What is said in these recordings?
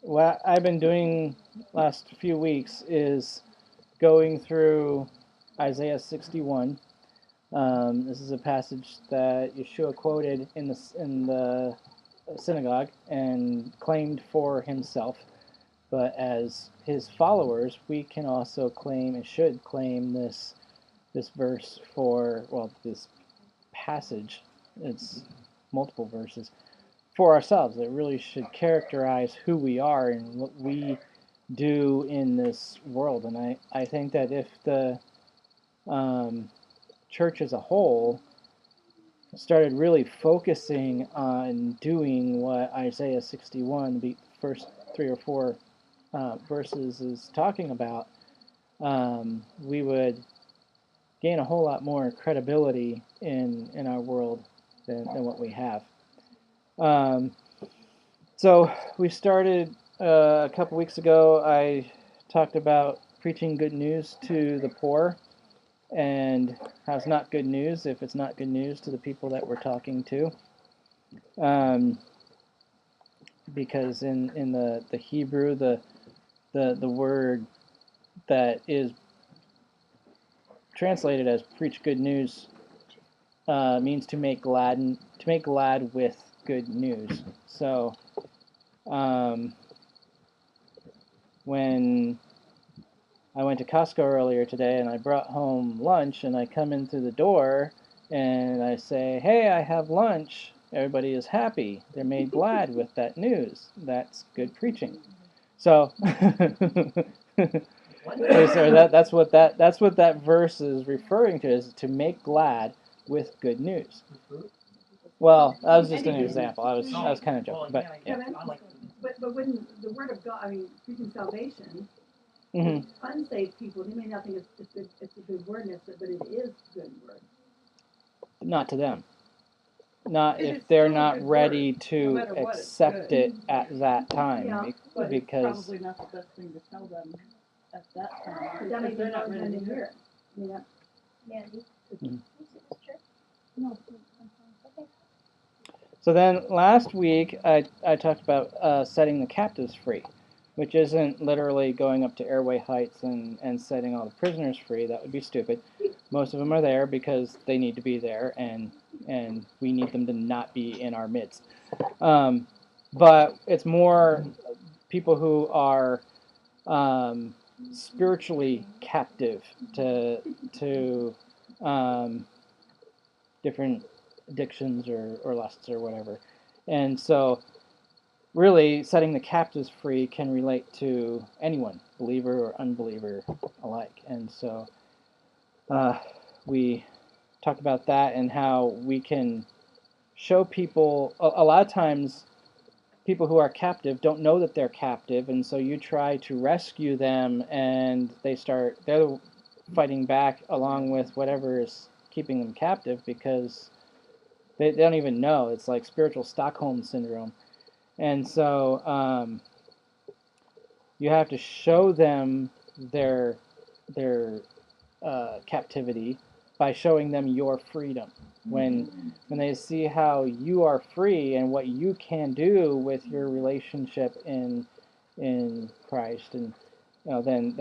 what I've been doing last few weeks is going through Isaiah 61. This is a passage that Yeshua quoted in the synagogue and claimed for himself. But as his followers, we can also claim and should claim this verse for, well, this passage. It's multiple verses for ourselves. It really should characterize who we are and what we do in this world. And I think that if the church as a whole started really focusing on doing what Isaiah 61, the first 3 or 4 verses, is talking about, we would gain a whole lot more credibility in our world than what we have. So we started a couple weeks ago. I talked about preaching good news to the poor and how it's not good news if it's not good news to the people that we're talking to. Because in the Hebrew, the word that is translated as preach good news means to make glad, and to make glad with good news. So when I went to Costco earlier today and I brought home lunch, and I come in through the door and I say, hey, I have lunch, everybody is happy. They're made glad with that news. That's good preaching. So that's what that verse is referring to, is to make glad with good news. Well, that was just an example. I was kind of joking, but yeah. But when the word of God, I mean, preaching salvation, unsaved people, they may not think it's a good word, but it is a good word. Not to them. Not if they're not ready to accept it at that time. Yeah, but because it's probably not the best thing to tell them at that time. But that means they're not ready to hear it. Yeah. Mandy, No. So then last week I talked about setting the captives free, which isn't literally going up to airway heights and setting all the prisoners free. That would be stupid. Most of them are there because they need to be there, and we need them to not be in our midst. But it's more people who are spiritually captive to different addictions or lusts or whatever. And so really setting the captives free can relate to anyone, believer or unbeliever alike. And so we talked about that and how we can show people, a lot of times people who are captive don't know that they're captive, and so you try to rescue them, and they're fighting back along with whatever is keeping them captive, because they don't even know. It's like spiritual Stockholm syndrome. And so you have to show them their captivity by showing them your freedom. When they see how you are free and what you can do with your relationship in Christ, and then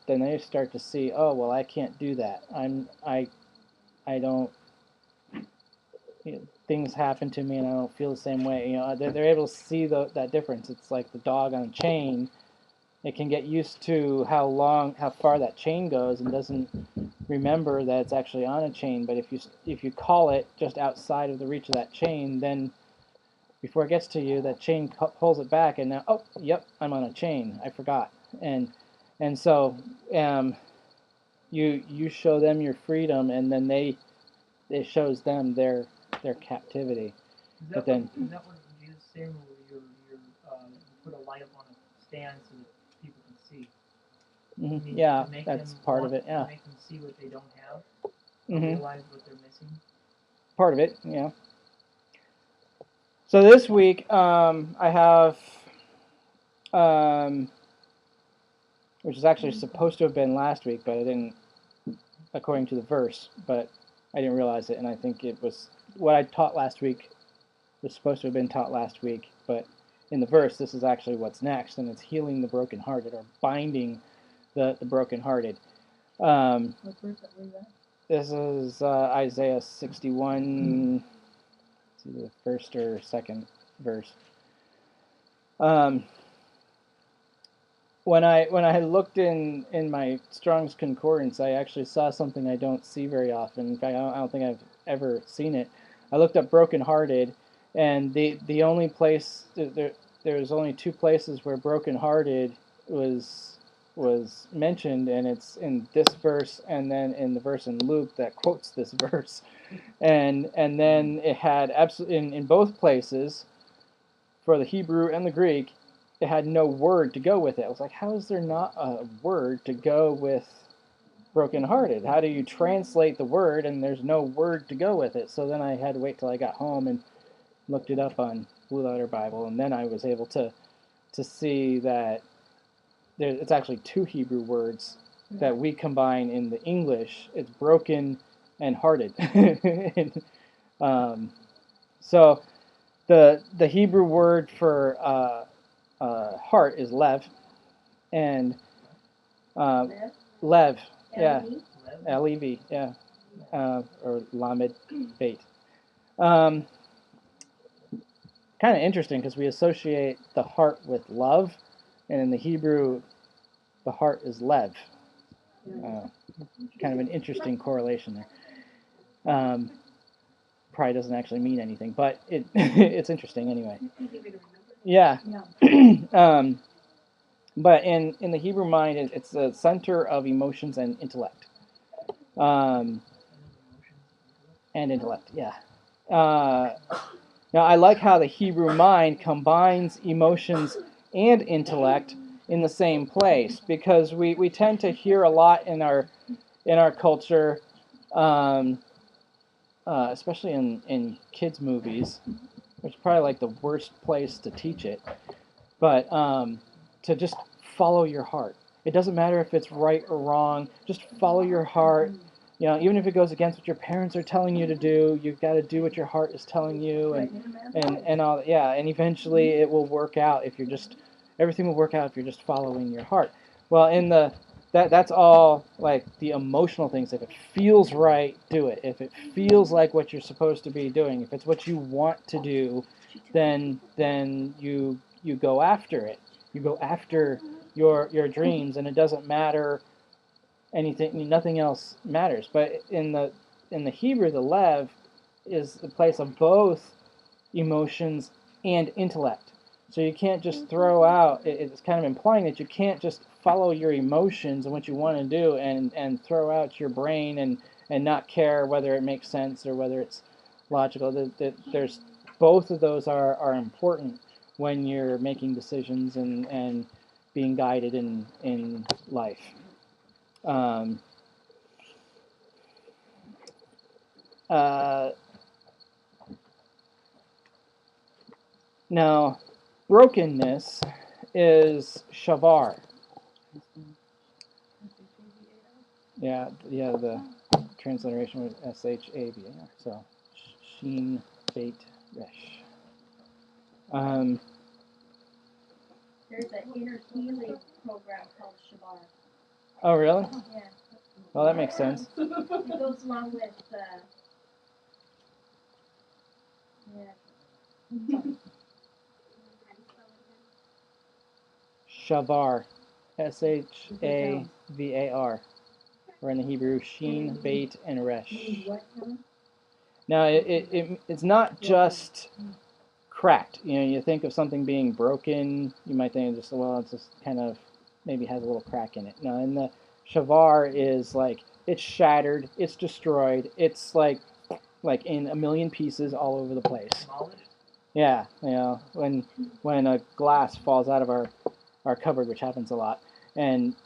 they start to see, oh well, I can't do that. I don't. Things happen to me and I don't feel the same way. They're able to see that difference. It's like the dog on a chain. It can get used to how far that chain goes, and doesn't remember that it's actually on a chain. But if you call it just outside of the reach of that chain, then before it gets to you, that chain pulls it back, and now, oh, yep, I'm on a chain. I forgot. And so you show them your freedom, and then it shows them their captivity. Is that what Jesus is saying, where you put a light up on a stand so that people can see? Mm-hmm. Yeah, that's part of it. Yeah. Make them see what they don't have, realize what they're missing. Part of it, yeah. So this week I have, which is actually supposed to have been last week, but I didn't, according to the verse, but I didn't realize it, and I think it was what I taught last week was supposed to have been taught last week, but in the verse, this is actually what's next, and it's healing the brokenhearted or binding the brokenhearted. What verse that was that? This is Isaiah 61, the first or second verse. When I looked in my Strong's Concordance, I actually saw something I don't see very often. In fact, I don't think I've ever seen it. I looked up brokenhearted, and the only place there's only two places where brokenhearted was mentioned, and it's in this verse and then in the verse in Luke that quotes this verse, and then it had absolutely in both places for the Hebrew and the Greek. It had no word to go with it. I was like, how is there not a word to go with brokenhearted? How do you translate the word and there's no word to go with it? So then I had to wait till I got home and looked it up on Blue Letter Bible, and then I was able to see that it's actually two Hebrew words that we combine in the English. It's broken and hearted. So the Hebrew word for heart is lev, and lev, yeah, L-E-V, yeah, or lamed bait. Kind of interesting because we associate the heart with love, and in the Hebrew, the heart is lev. Kind of an interesting correlation there. Probably doesn't actually mean anything, but it's interesting anyway. Yeah. But in the Hebrew mind, it's the center of emotions and intellect. And intellect, yeah. Now, I like how the Hebrew mind combines emotions and intellect in the same place, because we tend to hear a lot in our culture, especially in kids' movies, which is probably like the worst place to teach it, but to just follow your heart. It doesn't matter if it's right or wrong, just follow your heart. You know, even if it goes against what your parents are telling you to do, you've got to do what your heart is telling you, and all. Yeah, and eventually it will work out if you're just, everything will work out if you're just following your heart. Well, that's all like the emotional things. If it feels right, do it. If it feels like what you're supposed to be doing, if it's what you want to do, then you go after it. You go after your dreams, and it doesn't matter anything, nothing else matters. But in the Hebrew, the lev is the place of both emotions and intellect. So you can't just throw out, it's kind of implying that you can't just follow your emotions and what you want to do and throw out your brain and not care whether it makes sense or whether it's logical. There's both of those are important when you're making decisions and being guided in life. Now, brokenness is shavar. Yeah, the transliteration was S-H-A-V-A-R. So, sheen, bait, resh. There's an inner healing program called Shavar. Oh, really? Yeah. Well, that makes sense. It goes along with, Shavar. S-H-A-V-A-R. Or in the Hebrew, sheen, bait, and resh. Now, it's not just cracked. You know, you think of something being broken, you might think just, well, it's just kind of maybe has a little crack in it. No, and the shavar is like it's shattered, it's destroyed, it's like in a million pieces all over the place. Yeah, you know, when a glass falls out of our cupboard, which happens a lot, and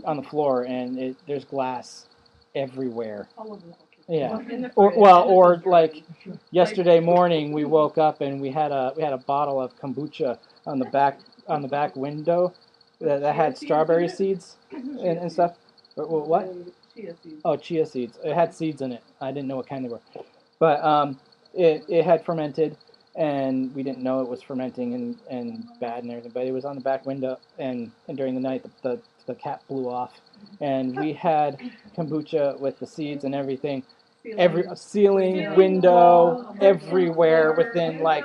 on the floor, and there's glass everywhere. All over the whole kitchen. Yeah. Or like yesterday morning, we woke up and we had a bottle of kombucha on the back window that had strawberry seeds and stuff. What? Chia seeds. Oh, chia seeds. It had seeds in it. I didn't know what kind they were, but it had fermented, and we didn't know it was fermenting and bad and everything. But it was on the back window, and during the night the cap blew off, and we had kombucha with the seeds and everything, every ceiling, window, everywhere within like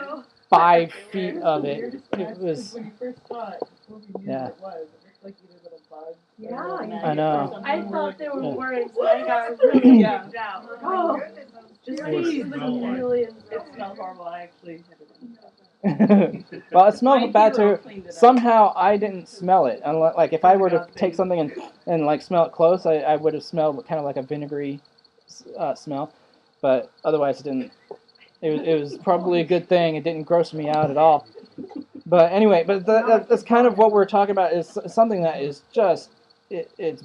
5 feet of it. It was, when you first saw it, before we knew yeah. what it was. It looked like either little bugs. Yeah, or little I know. I thought they were Yeah. worms, and I got really Yeah. freaked out. Oh, Just It was- seeds and millions. It smelled horrible. I actually had to run. well, it smelled My bad hero too. cleaned it up. Somehow I didn't smell it. Like if I were to take something and like smell it close, I would have smelled kind of like a vinegary smell. But otherwise, it didn't. It was probably a good thing. It didn't gross me out at all. But anyway, that's kind of what we're talking about, is something that is just it's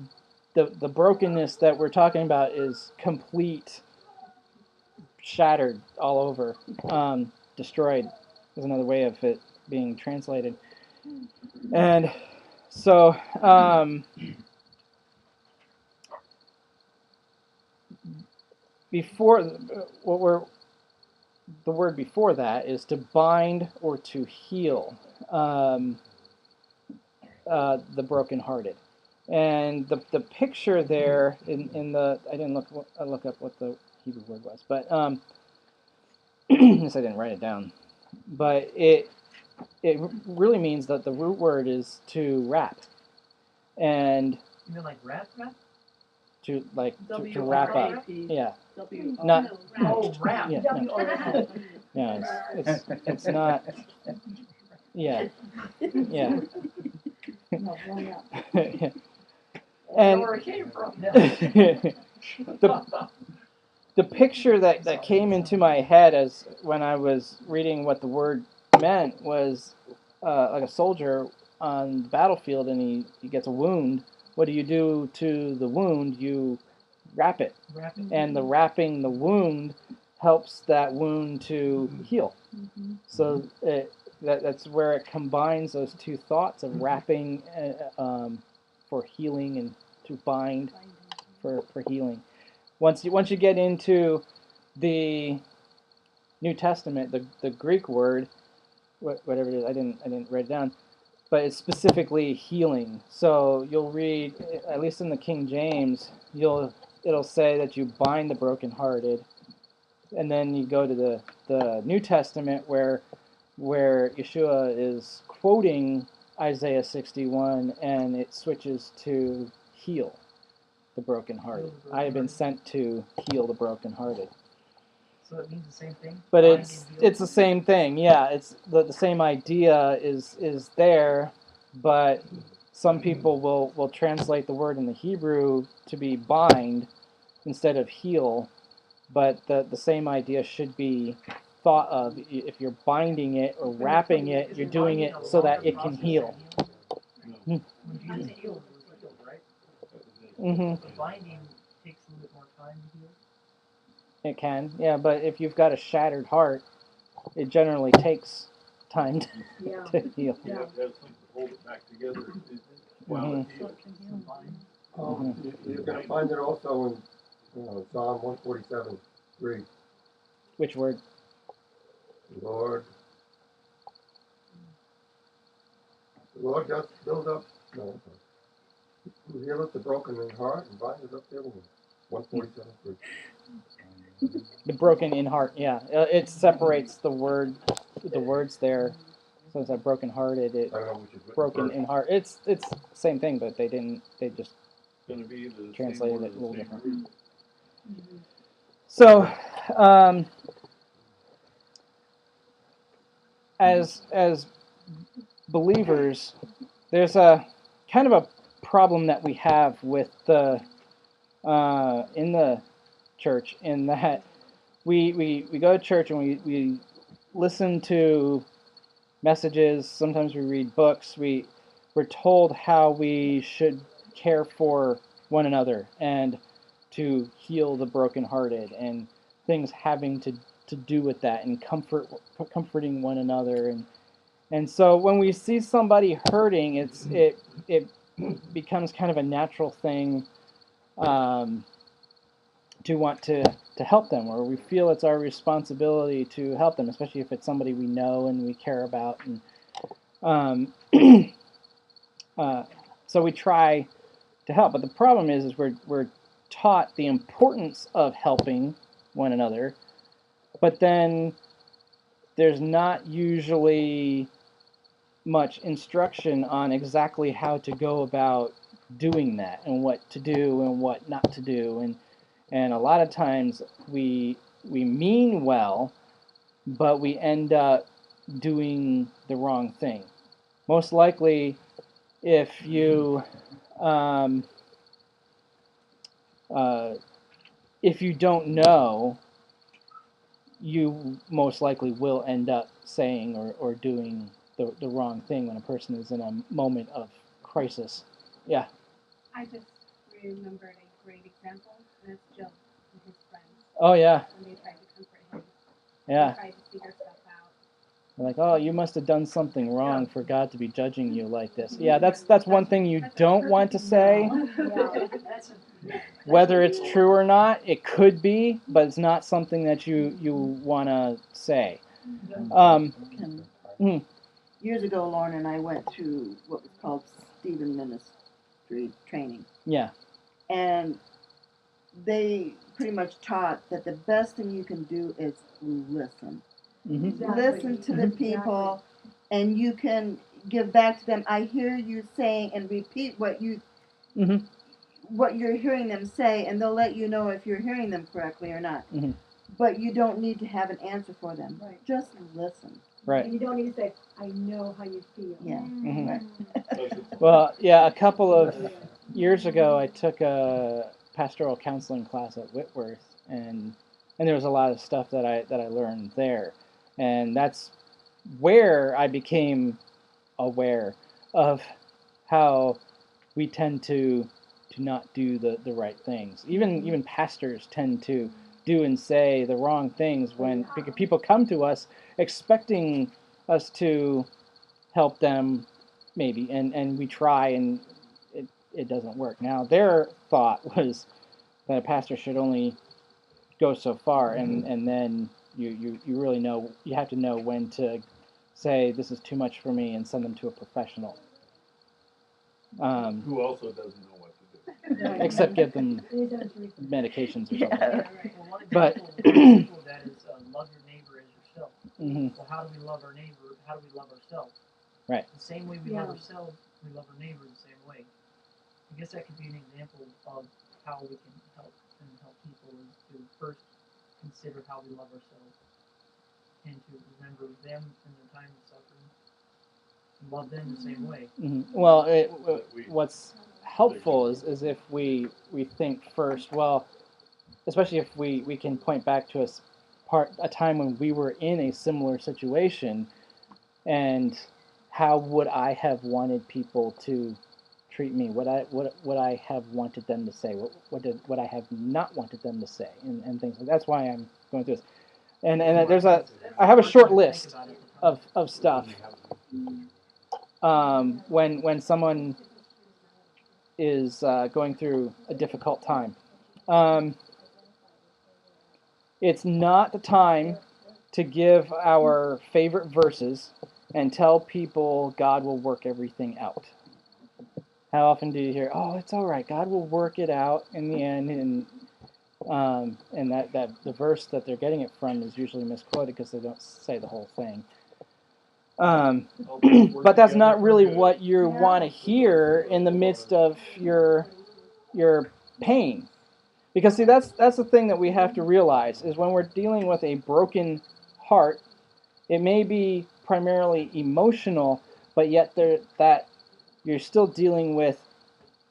the brokenness that we're talking about is complete, shattered all over, destroyed is another way of it being translated. And so before the word before that is to bind or to heal the brokenhearted. And the picture there in the, I didn't look up what the Hebrew word was, but yes, I didn't write it down. But it really means that the root word is to wrap, and You mean like rap? to like to wrap up. W-R-A-P. Yeah, W. not Oh, rap. yeah, no. Yeah, it's not. Yeah, yeah. No, blown up. Yeah. I know And where it came from. the picture that came into my head as when I was reading what the word meant was like a soldier on the battlefield, and he gets a wound. What do you do to the wound? You wrap it, and the wrapping the wound helps that wound to heal. So that's where it combines those two thoughts of wrapping for healing and to bind for healing. Once you get into the New Testament, the Greek word, whatever it is, I didn't write it down, but it's specifically healing. So you'll read, at least in the King James, it'll say that you bind the brokenhearted, and then you go to the New Testament where Yeshua is quoting Isaiah 61, and it switches to heal the brokenhearted. I have been sent to heal the brokenhearted. So it means the same thing? But Bind it's and heal? the same thing. Yeah, it's the same idea is there, but some people will translate the word in the Hebrew to be bind instead of heal, but the same idea should be thought of. If you're binding it or wrapping it, Is you're doing binding it a so that longer it can process heal. than healing? When Jesus healed, it was healed, right? Mm-hmm. The binding takes a little bit more time to heal. It can, yeah, but if you've got a shattered heart, it generally takes time yeah. to heal. You have to have something to hold it back together. While Mhm. it heals. You're going to find it also in Psalm 147:3. Which word? The Lord doth build up, no, who healeth the broken in heart and bindeth up their wounds. 147:3. The broken in heart, yeah. It separates the words there. So it's that broken hearted. It I don't know which is written broken first. in heart. It's same thing, but they just It's gonna be the translated same it a little word, the same different. root. So as believers, there's a kind of a problem that we have with the in the church, in that we go to church and we listen to messages. Sometimes we read books. We're told how we should care for one another and to heal the brokenhearted, and things having to do with that, and comforting one another, and so when we see somebody hurting, it becomes kind of a natural thing want to help them, or we feel it's our responsibility to help them, especially if it's somebody we know and we care about. And so we try to help. But the problem is we're taught the importance of helping one another, but then there's not usually much instruction on exactly how to go about doing that and what to do and what not to do. And a lot of times we mean well, but we end up doing the wrong thing. Most likely, if you don't know, you most likely will end up saying or doing the wrong thing when a person is in a moment of crisis. Yeah. I just remembered a great example, and it's Job and his friends. Oh, yeah. When they tried to comfort him. Yeah. They tried to figure stuff out. They're like, oh, you must have done something wrong for God to be judging you like this. Yeah, that's one thing you don't want to say. Whether it's true or not, it could be, but it's not something that you want to say. Years ago, Lauren and I went through what was called Stephen Ministry training. Yeah. And they pretty much taught that the best thing you can do is listen. Mm-hmm. Exactly. Listen to the people, and you can give back to them. I hear you saying, and repeat what you're hearing them say, and they'll let you know if you're hearing them correctly or not. Mm-hmm. But you don't need to have an answer for them. Right. Just listen. Right. And you don't need to say, I know how you feel. Yeah. Mm-hmm. Right. Well, yeah, a couple of years ago, I took a pastoral counseling class at Whitworth, and there was a lot of stuff that I learned there, and that's where I became aware of how we tend to not do the right things. Even pastors tend to do and say the wrong things when people come to us expecting us to help them, maybe, and we try and it doesn't work. Now, their thought was that a pastor should only go so far, and then you really know, you have to know when to say this is too much for me and send them to a professional. Who also doesn't know what to do. Right. Except give them medications or something. Yeah. Well, one But example of that is love your neighbor as yourself. Mm-hmm. Well, how do we love our neighbor? How do we love ourselves? Right. The same way we love ourselves, we love our neighbor the same way. I guess that could be an example of how we can help people, is to first consider how we love ourselves and to remember them in their time of suffering and love them the same way. Mm-hmm. Well, what's helpful is if we think first, well, especially if we can point back to a time when we were in a similar situation, and how would I have wanted people to treat me? What I have wanted them to say? What I have not wanted them to say, and things. That's why I'm going through this. And I have a short list of stuff. When someone is going through a difficult time, it's not the time to give our favorite verses and tell people God will work everything out. How often do you hear, "Oh, it's all right, God will work it out in the end," and that the verse that they're getting it from is usually misquoted because they don't say the whole thing. But that's not really what you want to hear in the midst of your pain. Because see, that's the thing that we have to realize, is when we're dealing with a broken heart, it may be primarily emotional, but yet that you're still dealing with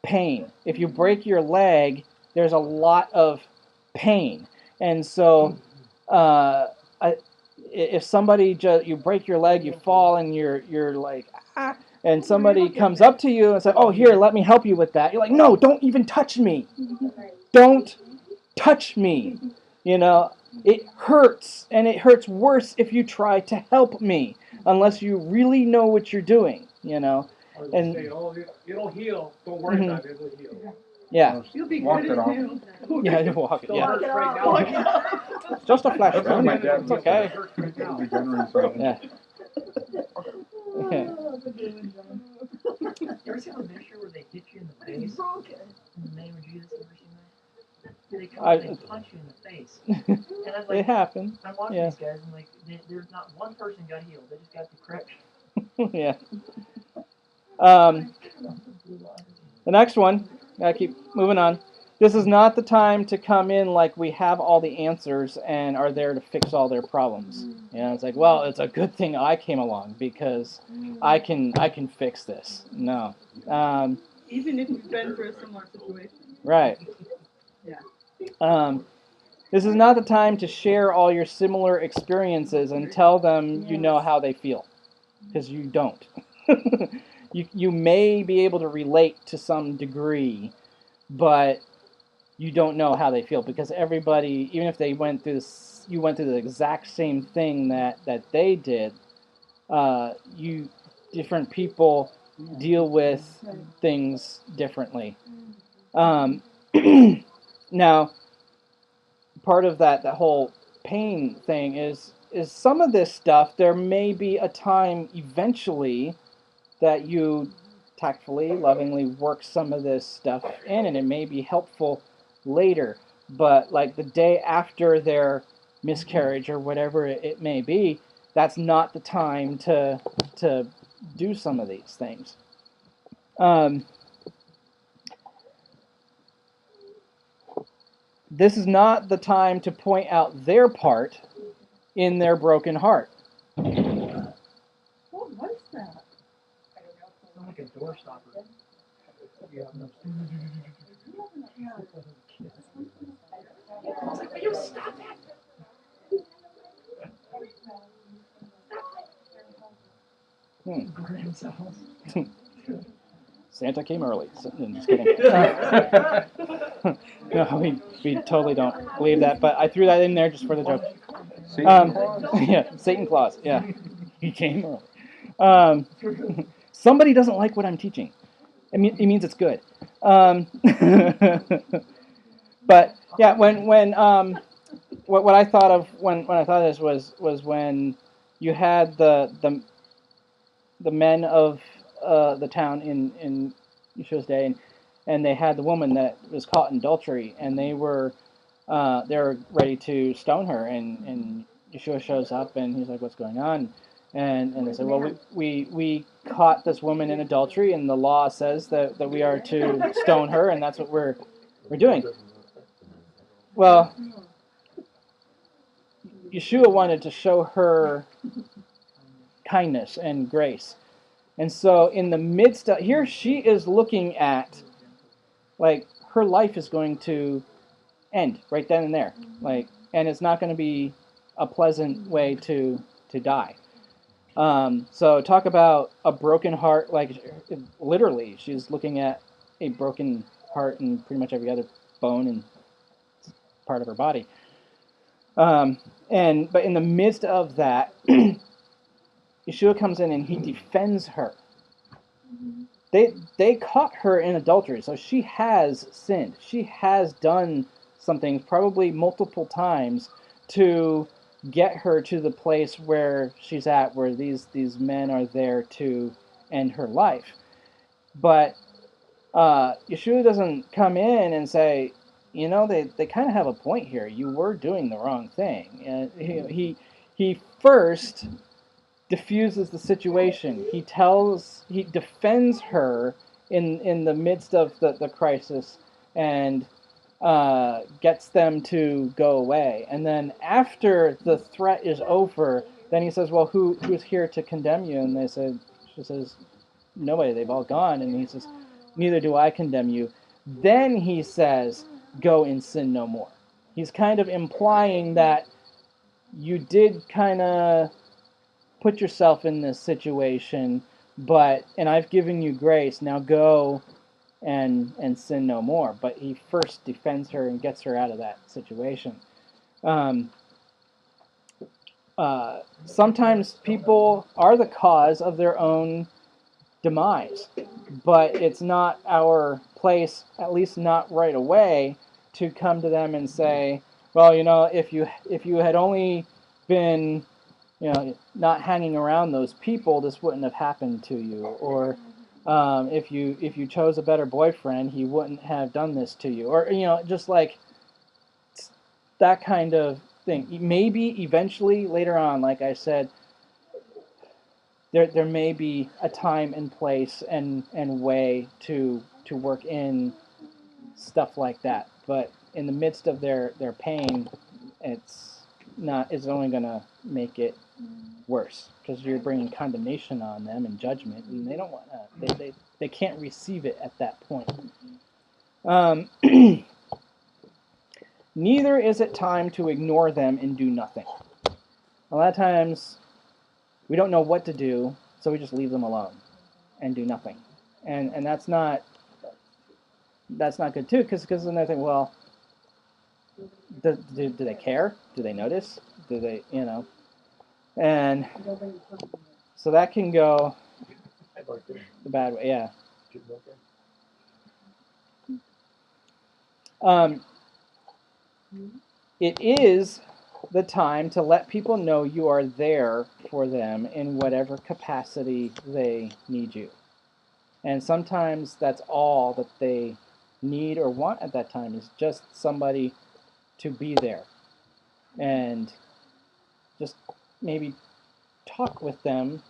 pain. If you break your leg, there's a lot of pain. And so if somebody you break your leg, you fall, and you're like, ah, and somebody comes up to you and says, "Oh, here, let me help you with that." You're like, "No, don't even touch me. Don't touch me." You know, it hurts, and it hurts worse if you try to help me, unless you really know what you're doing, you know. And say, "Oh, it'll heal. Don't worry about it. It'll heal." Yeah. You'll be Walk good it as off. new. Yeah, you walk it. Don't Yeah. hurt it right off. now. Walk it off. It's just a flesh That's what wound. my dad It's would okay. say. Hurt right now. Degenerates on Yeah. Yeah. Oh, that's a good one, John. You ever seen the picture where they hit you in the face It's broken. in the name of Jesus? You ever seen that? They come I- and they punch you in the face. And I'm It like, happened. I'm watching Yeah. these guys and like, there's not one person got healed. They just got the correct. Yeah. The next one, gotta keep moving on. This is not the time to come in like we have all the answers and are there to fix all their problems. You know, it's like, well, it's a good thing I came along because I can fix this. No. Even if you've been through a similar situation. Right. Yeah. This is not the time to share all your similar experiences and tell them you know how they feel, because you don't. You may be able to relate to some degree, but you don't know how they feel, because everybody, even if they went through this, you went through the exact same thing that they did. Different people deal with things differently. Now, part of that whole pain thing is some of this stuff. There may be a time eventually that you tactfully, lovingly work some of this stuff in, and it may be helpful later. But like the day after their miscarriage or whatever it may be, that's not the time to do some of these things. This is not the time to point out their part in their broken heart. What was that? Sound like a door stopper. Yeah, no. I was like, will you stop that? Graham's house. Santa came early. I'm just kidding. No, we totally don't believe that, but I threw that in there just for the joke. Yeah, Satan Claus. Yeah, he came early. Somebody doesn't like what I'm teaching. It means it's good. But yeah, when what I thought of when I thought of this was when you had the men of the town in Yeshua's day, and they had the woman that was caught in adultery, and they were ready to stone her, and Yeshua shows up, and he's like, "What's going on?" And they said, "Well, we caught this woman in adultery, and the law says that we are to stone her, and that's what we're doing." Well, Yeshua wanted to show her kindness and grace. And so in the midst of, here she is looking at, like, her life is going to end right then and there. Like, and it's not going to be a pleasant way to die. So talk about a broken heart, like, literally, she's looking at a broken heart in pretty much every other bone and part of her body. But in the midst of that, Yeshua comes in and he defends her. They caught her in adultery, so she has sinned. She has done some things, probably multiple times, to get her to the place where she's at, where these men are there to end her life. But Yeshua doesn't come in and say, you know, they kind of have a point here. You were doing the wrong thing. And he first diffuses the situation. He defends her in the midst of the crisis, and gets them to go away. And then after the threat is over, then he says, well, who's here to condemn you? And she says, nobody, they've all gone. And he says, neither do I condemn you. Then he says, go and sin no more. He's kind of implying that you did kind of put yourself in this situation, and I've given you grace, now go and sin no more. But he first defends her and gets her out of that situation. Sometimes people are the cause of their own demise, but it's not our place, at least not right away, to come to them and say, well, if you had only been, not hanging around those people, this wouldn't have happened to you. Or if you chose a better boyfriend, he wouldn't have done this to you. Or just like that kind of thing. Maybe eventually later on, like I said, there may be a time and place and way to work in stuff like that. But in the midst of their pain, it's only going to make it worse, because you're bringing condemnation on them and judgment, and they don't want to. They can't receive it at that point. Neither is it time to ignore them and do nothing. A lot of times we don't know what to do, so we just leave them alone and do nothing, and that's not good too, because then they think, well, do they care? Do they notice? Do they, and so that can go the bad way. Yeah. It is the time to let people know you are there for them in whatever capacity they need you. And sometimes that's all that they need or want at that time, is just somebody to be there. And just maybe talk with them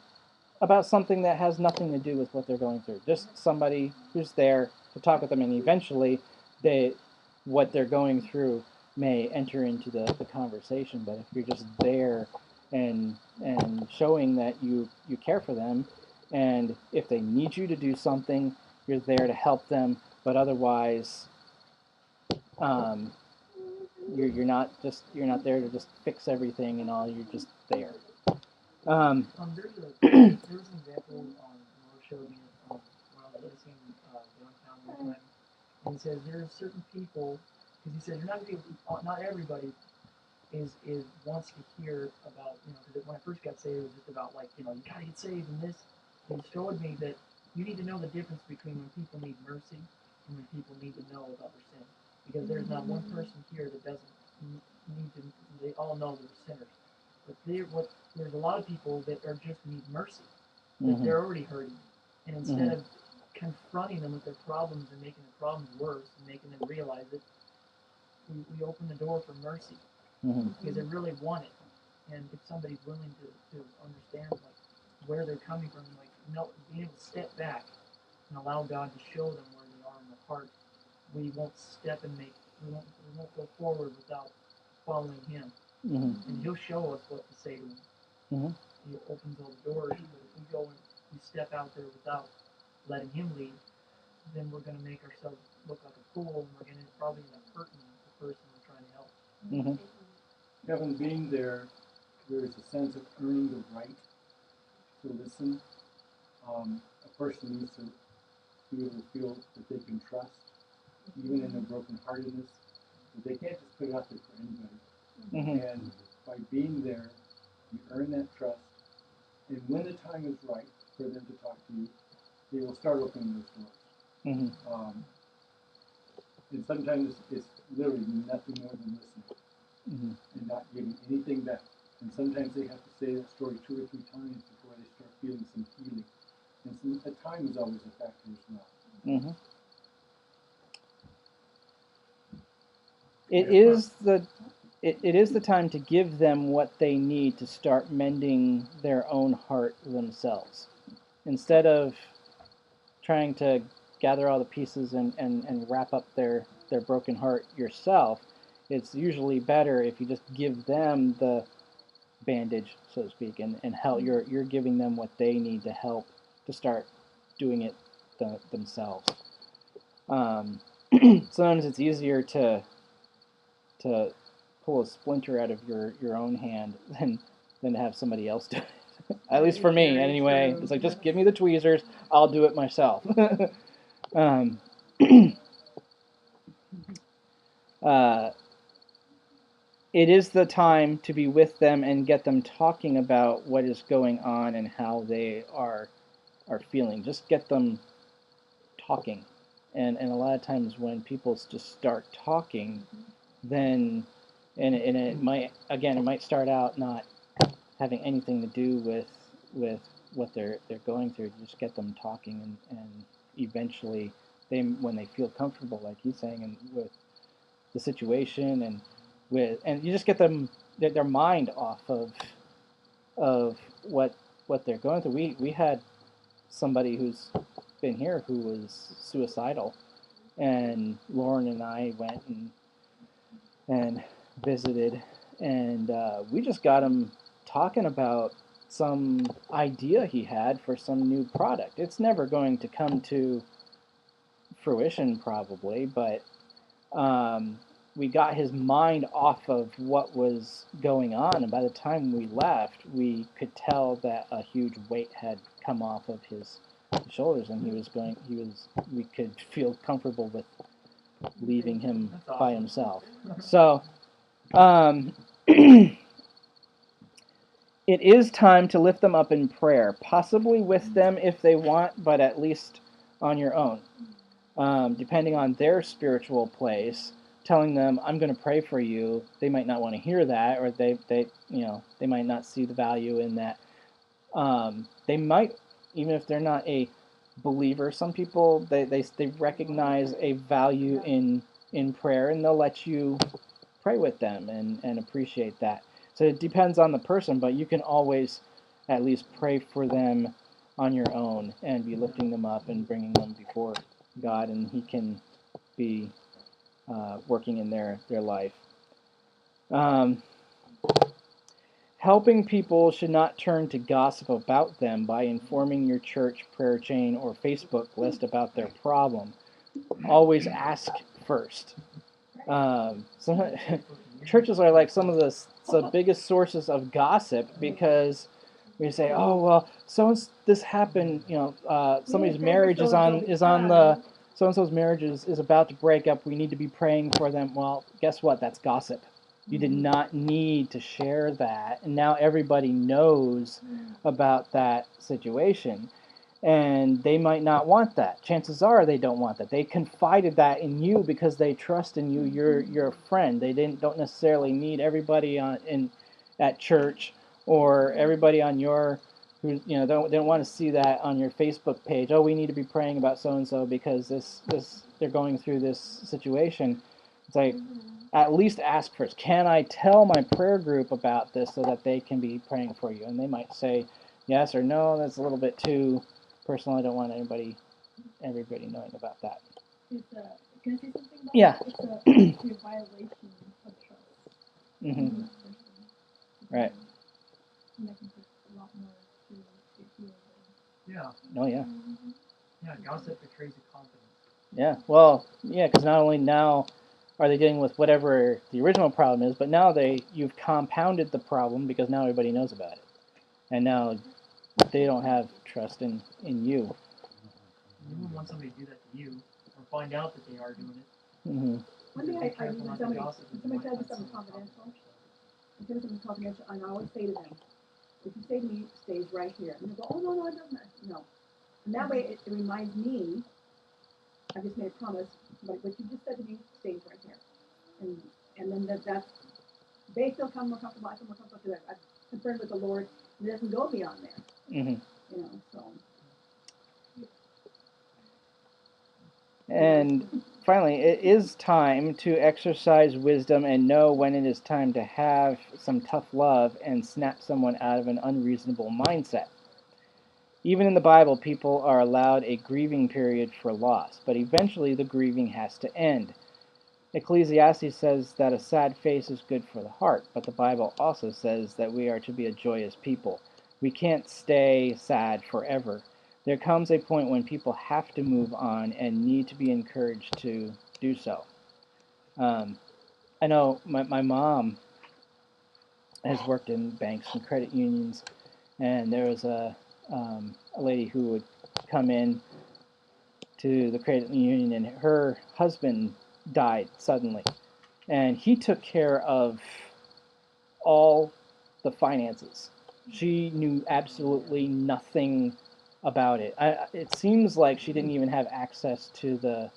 about something that has nothing to do with what they're going through. Just somebody who's there to talk with them, and eventually what they're going through may enter into the conversation. But if you're just there and showing that you care for them, and if they need you to do something, you're there to help them, but otherwise you're not there to just fix everything and all. You're just there. There's an example Lord showed me when I was listening downtown one time, and he says there are certain people, because he says not everybody is wants to hear about, because when I first got saved, it was just about like, you gotta get saved and this. And he showed me that you need to know the difference between when people need mercy and when people need to know about their sin, because there's not one person here that doesn't need to. They all know they're sinners, but there's a lot of people that are just need mercy, that they're already hurting, and instead of confronting them with their problems and making the problems worse and making them realize it, we open the door for mercy, because they really want it. And if somebody's willing to understand like where they're coming from, like being able to step back and allow God to show them where they are in the heart, we won't we won't go forward without following Him, and He'll show us what to say to Him. He opens all the doors, but if we go and we step out there without letting Him lead, then we're going to make ourselves look like a fool, and we're going to probably end up hurting the person we're trying to help. Kevin, being there is a sense of earning the right to listen. A person needs to be able to feel that they can trust, even in their brokenheartedness, that they can't just put it out there for anybody. And by being there, you earn that trust. And when the time is right for them to talk to you, they will start opening those doors. And sometimes it's literally nothing more than listening and not giving anything back. And sometimes they have to say that story 2 or 3 times before they start feeling some healing. And the time is always a factor as well. It is the time to give them what they need to start mending their own heart themselves. Instead of trying to gather all the pieces and wrap up their broken heart yourself, it's usually better if you just give them the bandage, so to speak, and help. You're giving them what they need to help to start doing it themselves. Sometimes it's easier to pull a splinter out of your own hand than to have somebody else do it. At least for me, anyway. It's like, just give me the tweezers, I'll do it myself. It is the time to be with them and get them talking about what is going on and how they are feeling. Just get them talking. and a lot of times when people just start talking, then and it might start out not having anything to do with what they're going through. Just get them talking, and eventually when they feel comfortable, like he's saying, and with the situation, and you just get them their mind off of what they're going through. We had somebody who's been here who was suicidal, and Lauren and I went and visited, and we just got him talking about some idea he had for some new product. It's never going to come to fruition probably, but we got his mind off of what was going on, and by the time we left, we could tell that a huge weight had come off of his shoulders, and we could feel comfortable with leaving him by himself. So it is time to lift them up in prayer, possibly with them if they want, but at least on your own. Depending on their spiritual place, telling them, I'm going to pray for you, they might not want to hear that, or they might not see the value in that. They might, even if they're not a believer, some people, they recognize a value in prayer, and they'll let you pray with them and appreciate that. So it depends on the person, but you can always at least pray for them on your own and be lifting them up and bringing them before God, and he can be working in their life. Helping people should not turn to gossip about them by informing your church prayer chain or Facebook list about their problem. Always ask first. Some churches are like some of the biggest sources of gossip, because we say, oh well, this happened, somebody's marriage is on the so and so's marriage is about to break up. We need to be praying for them. Well, guess what? That's gossip. You did not need to share that, and now everybody knows about that situation. And they might not want that. Chances are they don't want that. They confided that in you because they trust in you. You're your friend. They don't necessarily need everybody at church, or everybody on your who don't want to see that on your Facebook page. Oh, we need to be praying about so and so because this they're going through this situation. It's like, at least ask first. Can I tell my prayer group about this so that they can be praying for you? And they might say yes or no. That's a little bit too personal. I don't want everybody knowing about that. Can I say something about Yeah. that? It's a violation of trust. Mm-hmm. Right. And that can take a lot more to heal. Yeah. Oh yeah. Yeah, gossip betrays a confidence. Yeah. Well, yeah, because not only now are they dealing with whatever the original problem is, but now you've compounded the problem because now everybody knows about it, and now they don't have trust in you. You wouldn't want somebody to do that to you, or find out that they are doing it. Mm-hmm. One thing when somebody tells me something confidential, and I always say to them, if you say to me, it stays right here. And they go, oh, no, it doesn't. No. And that way it reminds me, I just made a promise, but what you just said to me stays right here. And then that's, they feel more comfortable, I feel more comfortable, because I've confirmed with the Lord, and it doesn't go beyond there. Mm-hmm. So. And finally, it is time to exercise wisdom and know when it is time to have some tough love and snap someone out of an unreasonable mindset. Even in the Bible, people are allowed a grieving period for loss, but eventually the grieving has to end. Ecclesiastes says that a sad face is good for the heart, but the Bible also says that we are to be a joyous people. We can't stay sad forever. There comes a point when people have to move on and need to be encouraged to do so. I know my mom has worked in banks and credit unions, and there was a lady who would come in to the credit union, and her husband died suddenly, and he took care of all the finances. She knew absolutely nothing about it. It seems like she didn't even have access to the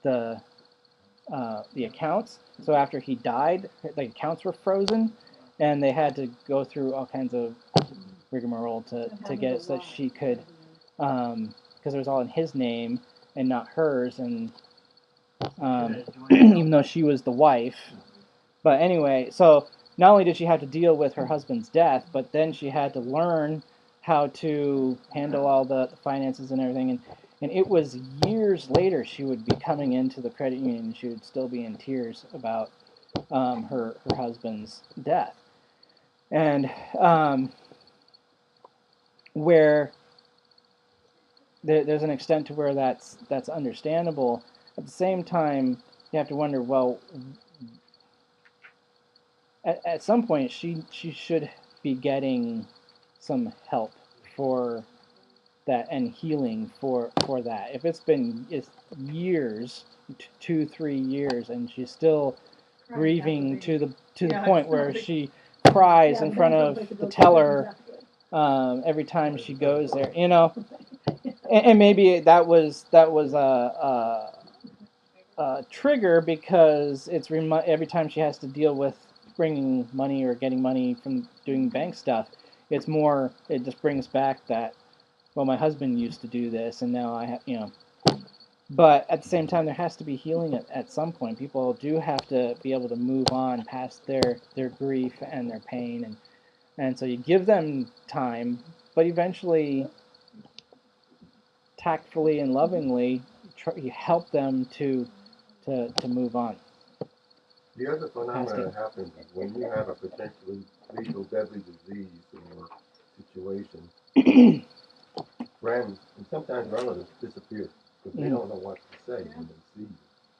the accounts. So after he died, the accounts were frozen, and they had to go through all kinds of rigmarole to get it so that she could, because it was all in his name and not hers, and even though she was the wife. But anyway, so not only did she have to deal with her husband's death, but then she had to learn how to handle all the finances and everything. And it was years later she would be coming into the credit union and she would still be in tears about her husband's death. And where there's an extent to where that's understandable. At the same time, you have to wonder, well, at some point she should be getting some help for that and healing for that. If it's years, 2-3 years, and she's still grieving to the point where she cries in front of the teller every time she goes there, and maybe that was a trigger, because it's every time she has to deal with bringing money or getting money from doing bank stuff, it just brings back that, well, my husband used to do this and now I have, but at the same time there has to be healing at some point. People do have to be able to move on past their grief and their pain, and so you give them time, but eventually, tactfully and lovingly, you help them to move on. The other phenomenon that happens is when you have a potentially lethal, deadly disease or situation, friends and sometimes relatives disappear because they don't know what to say when they see you.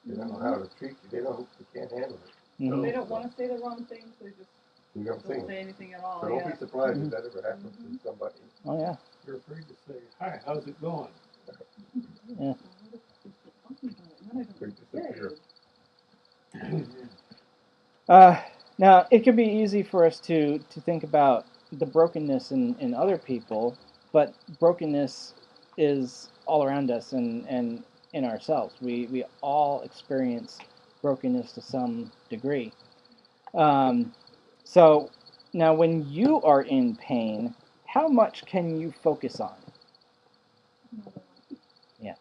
They don't know how to treat you. They can't handle it. So, They don't want to say the wrong things. They just you know what I'm saying? don't say anything at all. So don't be surprised if that ever happens to somebody. Oh yeah. You're afraid to say, hi, how's it going? Yeah. They disappear. Now, it can be easy for us to think about the brokenness in other people, but brokenness is all around us and in ourselves. We all experience brokenness to some degree. So now, when you are in pain, how much can you focus on? Yeah,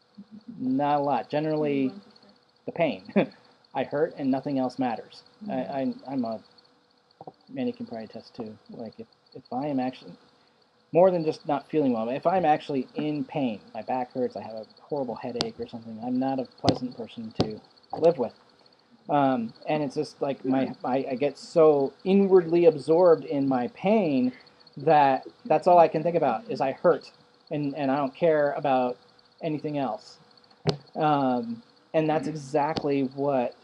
not a lot. Generally, the pain. I hurt and nothing else matters. I'm a Manny can probably attest to. Like if I am actually more than just not feeling well, if I'm actually in pain, my back hurts, I have a horrible headache or something, I'm not a pleasant person to live with. And it's just like I get so inwardly absorbed in my pain that's all I can think about is I hurt, and I don't care about anything else. And that's exactly what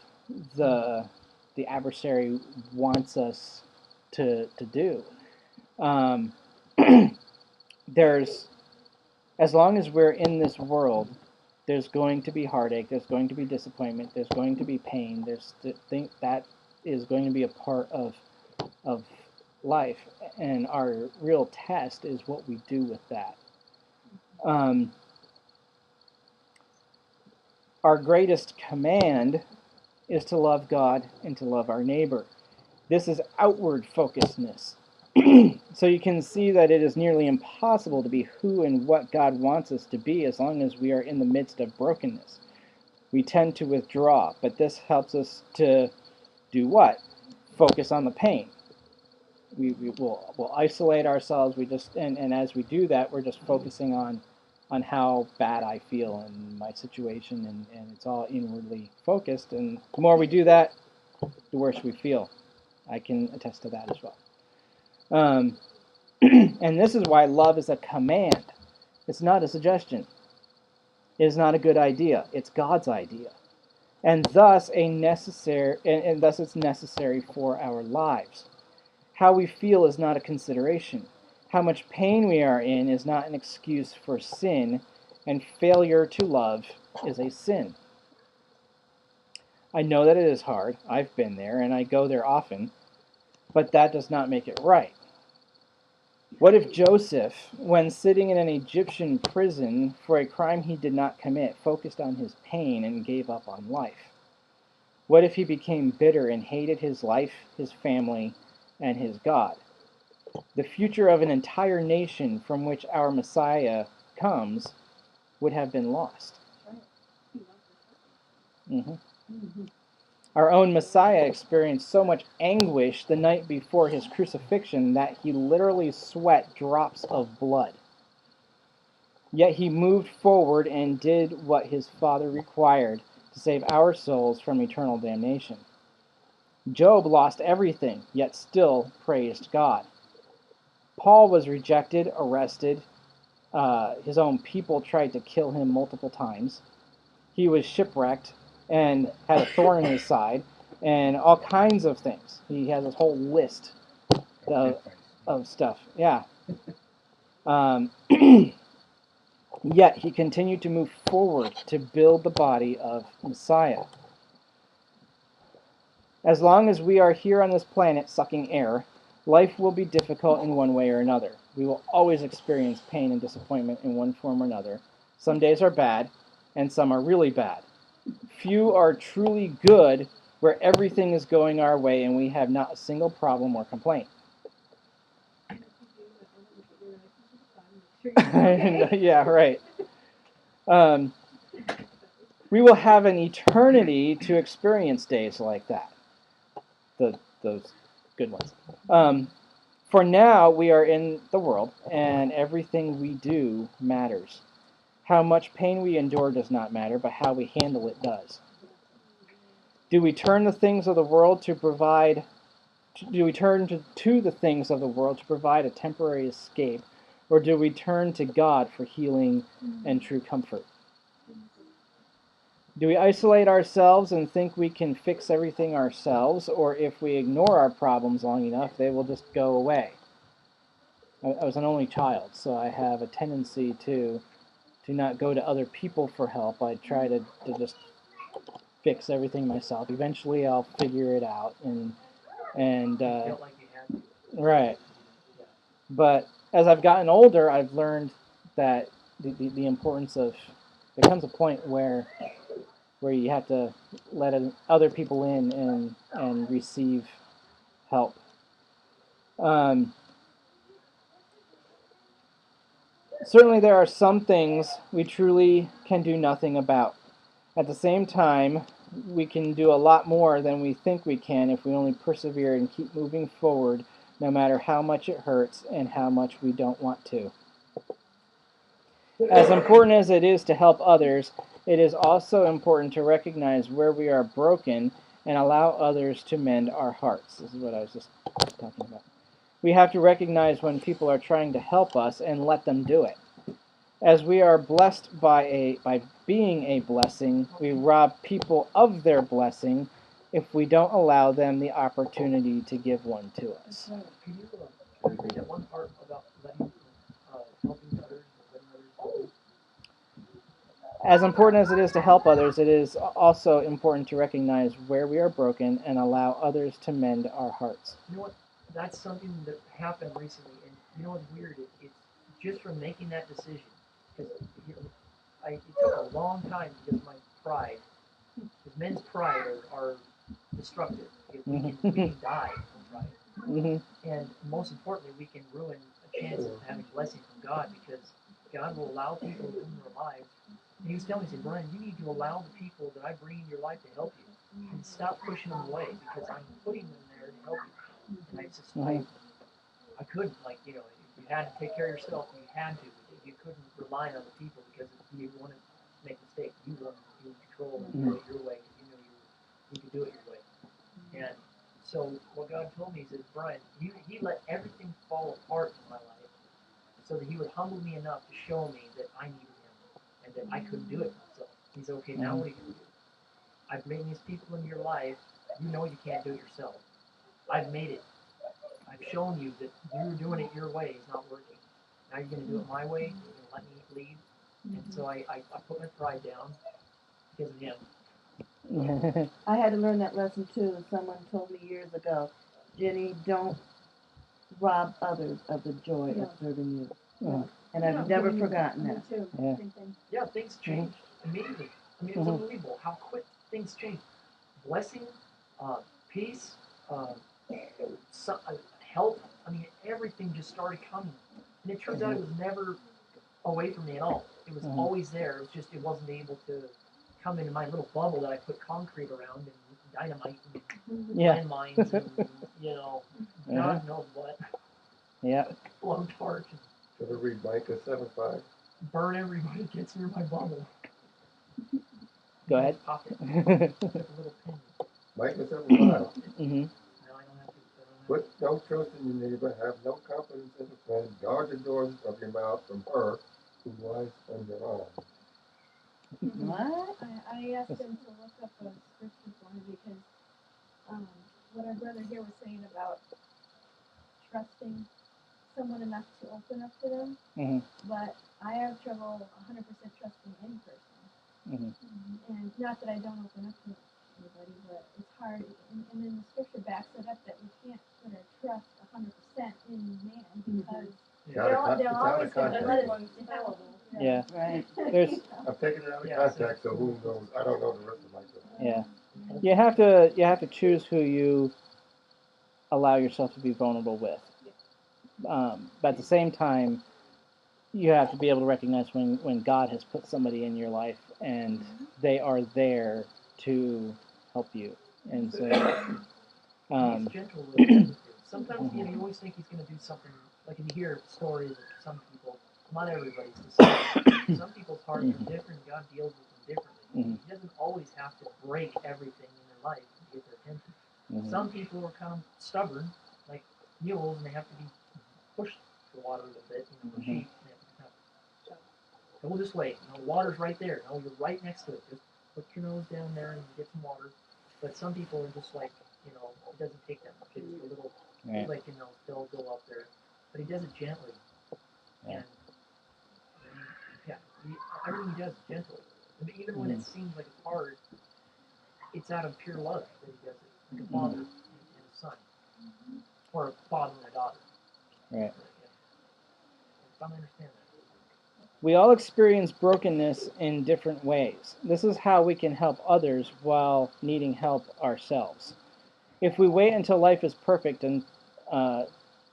the adversary wants us to do. There's, as long as we're in this world, there's going to be heartache, there's going to be disappointment, there's going to be pain, that is going to be a part of life, and our real test is what we do with that. Our greatest command is to love God and to love our neighbor. This is outward focusedness. So you can see that it is nearly impossible to be who and what God wants us to be as long as we are in the midst of brokenness. We tend to withdraw, but this helps us to do what? Focus on the pain. We'll isolate ourselves. And as we do that, we're just focusing on how bad I feel in my situation, and it's all inwardly focused. And the more we do that, the worse we feel. I can attest to that as well. And this is why love is a command. It's not a suggestion. It is not a good idea. It's God's idea. And thus thus it's necessary for our lives. How we feel is not a consideration. How much pain we are in is not an excuse for sin, and failure to love is a sin. I know that it is hard. I've been there, and I go there often, but that does not make it right. What if Joseph, when sitting in an Egyptian prison for a crime he did not commit, focused on his pain and gave up on life? What if he became bitter and hated his life, his family, and his God? The future of an entire nation from which our Messiah comes would have been lost. Our own Messiah experienced so much anguish the night before his crucifixion that he literally sweat drops of blood. Yet he moved forward and did what his Father required to save our souls from eternal damnation. Job lost everything, yet still praised God. Paul was rejected, arrested. His own people tried to kill him multiple times. He was shipwrecked and had a thorn in his side, and all kinds of things. He has this whole list of stuff. Yeah. Yet he continued to move forward to build the body of Messiah. As long as we are here on this planet sucking air, life will be difficult in one way or another. We will always experience pain and disappointment in one form or another. Some days are bad, and some are really bad. Few are truly good, where everything is going our way and we have not a single problem or complaint. Yeah, right. We will have an eternity to experience days like that. Those good ones. For now, we are in the world, and everything we do matters. How much pain we endure does not matter, but how we handle it does. Do we turn the things of the world to provide? Do we turn to the things of the world to provide a temporary escape, or do we turn to God for healing and true comfort? Do we isolate ourselves and think we can fix everything ourselves, or if we ignore our problems long enough, they will just go away? I was an only child, so I have a tendency to not go to other people for help. I try to just fix everything myself. Eventually, I'll figure it out, and felt like you had to. right. But as I've gotten older, I've learned that the importance of, there comes a point where you have to let other people in and receive help. Certainly there are some things we truly can do nothing about. At the same time, we can do a lot more than we think we can if we only persevere and keep moving forward, no matter how much it hurts and how much we don't want to. As important as it is to help others, it is also important to recognize where we are broken and allow others to mend our hearts. This is what I was just talking about. We have to recognize when people are trying to help us and let them do it. As we are blessed by being a blessing, we rob people of their blessing if we don't allow them the opportunity to give one to us. Can you read that one part about letting, helping others and letting others help you? As important as it is to help others, it is also important to recognize where we are broken and allow others to mend our hearts. You know what? That's something that happened recently, and you know what's weird? It's just from making that decision. Because it took a long time because my pride, because men's pride are destructive. We can die from pride. And most importantly, we can ruin a chance of having blessing from God, because God will allow people to come into our lives. And he was telling me, he said, Brian, you need to allow the people that I bring in your life to help you, and stop pushing them away, because I'm putting them there to help you. And I just, I couldn't, like, if you had to take care of yourself, you had to. You couldn't rely on other people, because if you wanted to make mistakes, you wanted to be in control and do it your way, because you knew you could do it your way. And so what God told me, he said, Brian, he let everything fall apart in my life so that he would humble me enough to show me that I needed him and that I couldn't do it myself. He said, okay, now what are you going to do? I've made these people in your life. You know you can't do it yourself. I've made it. I've shown you that you doing it your way is not working. Now you're going to do it my way. You're going to let me lead. And so I put my pride down because of him. I had to learn that lesson too. Someone told me years ago, Jenny, don't rob others of the joy of serving you. Uh-huh. And I've never forgotten Me that. too. Yeah. Same thing. Yeah, things change immediately. I mean, it's unbelievable how quick things change. Blessing, peace, help. I mean, everything just started coming. And it turns out it was never away from me at all. It was always there. It was just it wasn't able to come into my little bubble that I put concrete around and dynamite and landmines and, you know, God knows what. Yeah. Blow torch and Ever read Micah 7:5? burn everybody that gets near my bubble. Go ahead. Pop it. With a little pin. Micah 7:5. Mm-hmm. No, I don't have to. Put no trust in your neighbor, have no confidence in a friend, guard the doors of your mouth from her who lies on your arm. What? I asked him to look up a scripture for me because what our brother here was saying about trusting someone enough to open up to them, but I have trouble 100% trusting any person. And not that I don't open up to anybody, but it's hard. And then the scripture backs it up that we can't put our trust 100% in man because they're always going to let us down. Yeah. Right. There's I'm taking it out of context, so who knows? I don't know the rest of my stuff. yeah. You have to choose who you allow yourself to be vulnerable with. But at the same time, you have to be able to recognize when God has put somebody in your life and they are there to help you. And so, he's gentle with you. Sometimes you always think he's going to do something. Like if you hear stories of some people, not everybody's the same. Some people's hearts are different. God deals with them differently. He doesn't always have to break everything in their life to get their attention. Some people are kind of stubborn, like mules, and they have to be pushed to water a little bit. You know, sheep. And we'll just wait. You know, the water's right there. No, you're right next to it. Just put your nose down there and get some water. But some people are just like, you know, it doesn't take that much. It's a little, like, you know, they'll go up there. But he does it gently. And, everything he does is gentle. And even when it seems like it's hard, it's out of pure love that he does it. Like a father and a son. Or a father and a daughter. right. I don't understand that. We all experience brokenness in different ways. This is how we can help others while needing help ourselves. If we wait until life is perfect and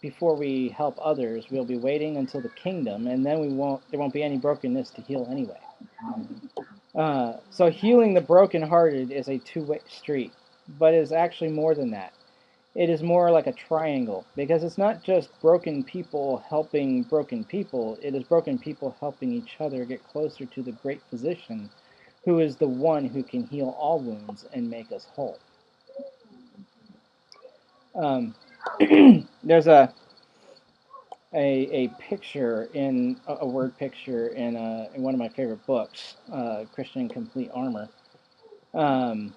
before we help others, we'll be waiting until the kingdom, and then there won't be any brokenness to heal anyway. So healing the brokenhearted is a two-way street, but it is actually more than that. It is more like a triangle, because it's not just broken people helping broken people, it is broken people helping each other get closer to the great physician, who is the one who can heal all wounds and make us whole. There's a picture in a word picture in one of my favorite books, Christian Complete Armor, that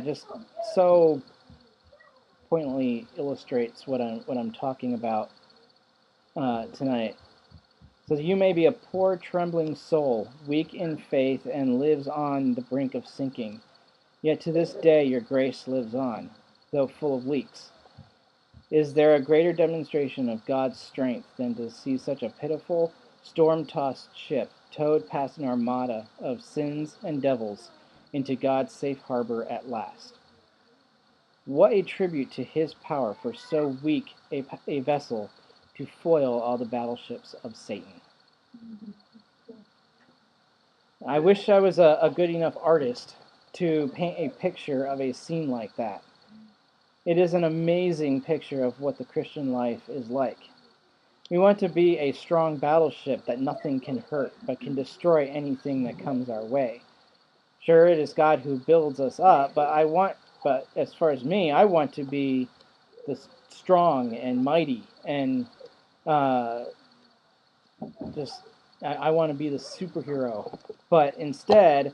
just so poignantly illustrates what I'm talking about tonight. It says, "You may be a poor, trembling soul, weak in faith, and lives on the brink of sinking. Yet to this day your grace lives on, though full of leaks. Is there a greater demonstration of God's strength than to see such a pitiful, storm-tossed ship towed past an armada of sins and devils into God's safe harbor at last? What a tribute to his power for so weak a vessel to foil all the battleships of Satan." I wish I was a good enough artist to paint a picture of a scene like that. It is an amazing picture of what the Christian life is like. We want to be a strong battleship that nothing can hurt, but can destroy anything that comes our way. Sure, it is God who builds us up, but as far as me, I want to be the strong and mighty, and I want to be the superhero. But instead,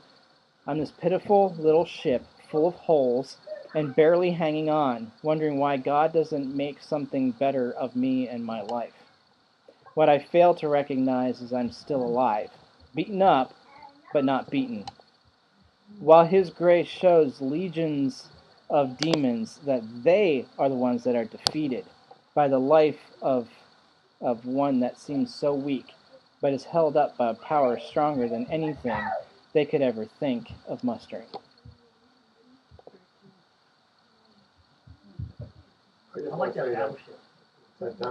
I'm this pitiful little ship full of holes and barely hanging on, wondering why God doesn't make something better of me and my life. What I fail to recognize is I'm still alive, beaten up, but not beaten. While his grace shows legions of demons that they are the ones that are defeated, by the life of one that seems so weak, but is held up by a power stronger than anything they could ever think of mustering. I just I want like to that say battleship. that